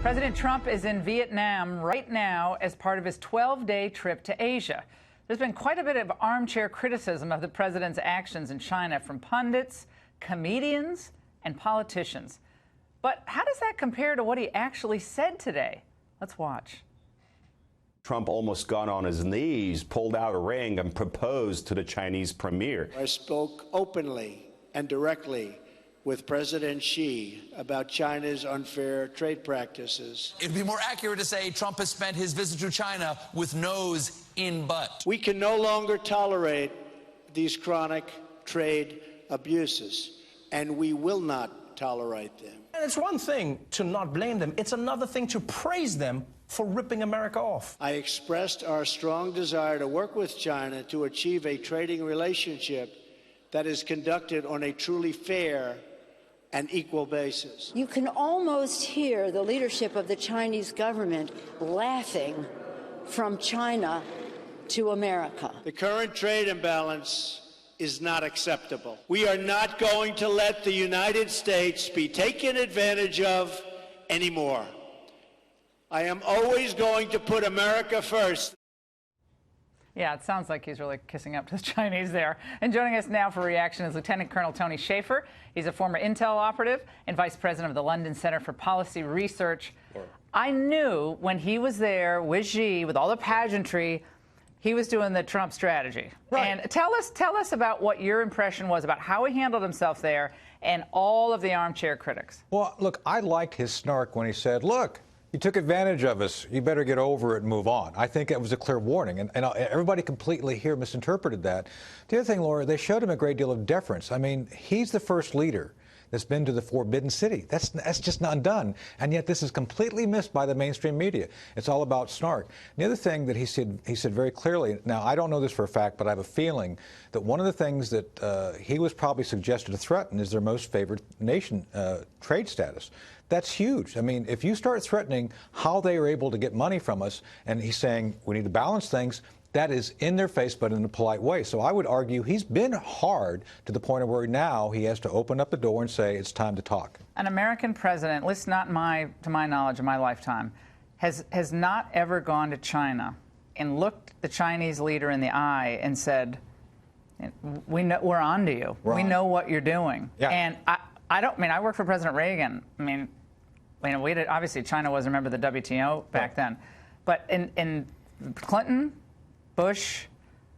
President Trump is in Vietnam right now as part of his 12-day trip to Asia. There's been quite a bit of armchair criticism of the president's actions in China from pundits, comedians, and politicians. But how does that compare to what he actually said today? Let's watch. Trump almost got on his knees, pulled out a ring, and proposed to the Chinese premier. I spoke openly and directly with President Xi about China's unfair trade practices. It'd be more accurate to say Trump has spent his visit to China with nose in butt. We can no longer tolerate these chronic trade abuses, and we will not tolerate them. And it's one thing to not blame them. It's another thing to praise them for ripping America off. I expressed our strong desire to work with China to achieve a trading relationship that is conducted on a truly fair and equal basis. You can almost hear the leadership of the Chinese government laughing from China to America. The current trade imbalance is not acceptable. We are not going to let the United States be taken advantage of anymore. I am always going to put America first. Yeah, it sounds like he's really kissing up to the Chinese there. And joining us now for reaction is Lieutenant Colonel Tony Shaffer. He's a former intel operative and vice president of the London Center for Policy Research. I knew when he was there with Xi, with all the pageantry, he was doing the Trump strategy. Right. And tell us about what your impression was about how he handled himself there and all of the armchair critics. Well, look, I liked his snark when he said, look, you took advantage of us. You better get over it and move on. I think it was a clear warning, and everybody completely here misinterpreted that. The other thing, Laura, they showed him a great deal of deference. I mean, he's the first leader that's been to the Forbidden City. That's just not done, and yet this is completely missed by the mainstream media. It's all about snark. The other thing that he said very clearly, now I don't know this for a fact, but I have a feeling that one of the things that he was probably suggested to threaten is their most favored nation trade status. That's huge. I mean, if you start threatening how they are able to get money from us, and he's saying we need to balance things, that is in their face, but in a polite way. So I would argue he's been hard to the point of where now he has to open up the door and say it's time to talk. An American president, at least not to my knowledge in my lifetime, has not ever gone to China and looked the Chinese leader in the eye and said, we're on to you. We know what you're doing. Yeah. And I worked for President Reagan. Obviously China was a member of the WTO back then. But in Clinton, Bush,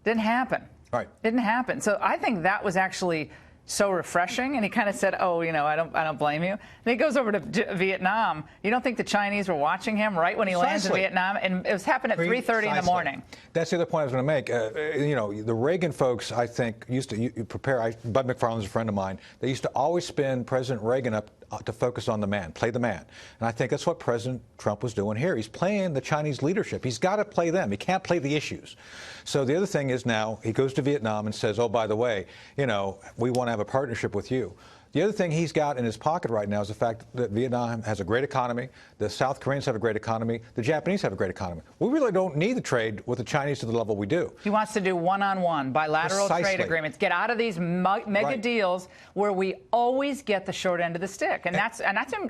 didn't happen. Right. Didn't happen. So I think that was actually so refreshing. And he kind of said, oh, I don't blame you. And he goes over to Vietnam. You don't think the Chinese were watching him right when he lands in Vietnam? And it was happened at 3:30 in the morning. That's the other point I was going to make. The Reagan folks, I think, used to prepare. Bud McFarland's a friend of mine. They used to always spin President Reagan up to focus on the man, play the man. And I think that's what President Trump was doing here. He's playing the Chinese leadership. He's got to play them. He can't play the issues. So the other thing is now he goes to Vietnam and says, oh, by the way, we want to have a partnership with you. The other thing he's got in his pocket right now is the fact that Vietnam has a great economy, the South Koreans have a great economy, the Japanese have a great economy. We really don't need the trade with the Chinese to the level we do. He wants to do one-on-one, bilateral trade agreements, get out of these mega deals where we always get the short end of the stick. And that's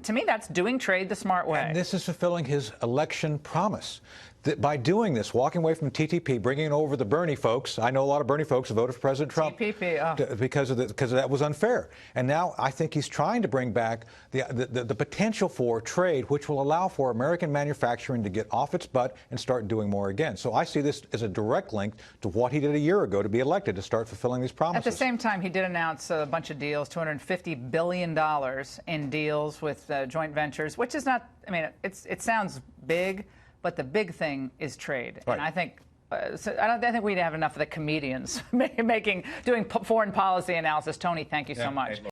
to me, that's doing trade the smart way. And this is fulfilling his election promise. That by doing this, walking away from TTP, bringing over the Bernie folks, I know a lot of Bernie folks who voted for President Trump because that was unfair. And now I think he's trying to bring back the potential for trade, which will allow for American manufacturing to get off its butt and start doing more again. So I see this as a direct link to what he did a year ago to be elected, to start fulfilling these promises. At the same time, he did announce a bunch of deals, $250 billion in deals with joint ventures, which is not, it sounds big, but the big thing is trade. Right. And I think I think we'd have enough of the comedians doing foreign policy analysis. Tony, thank you so much.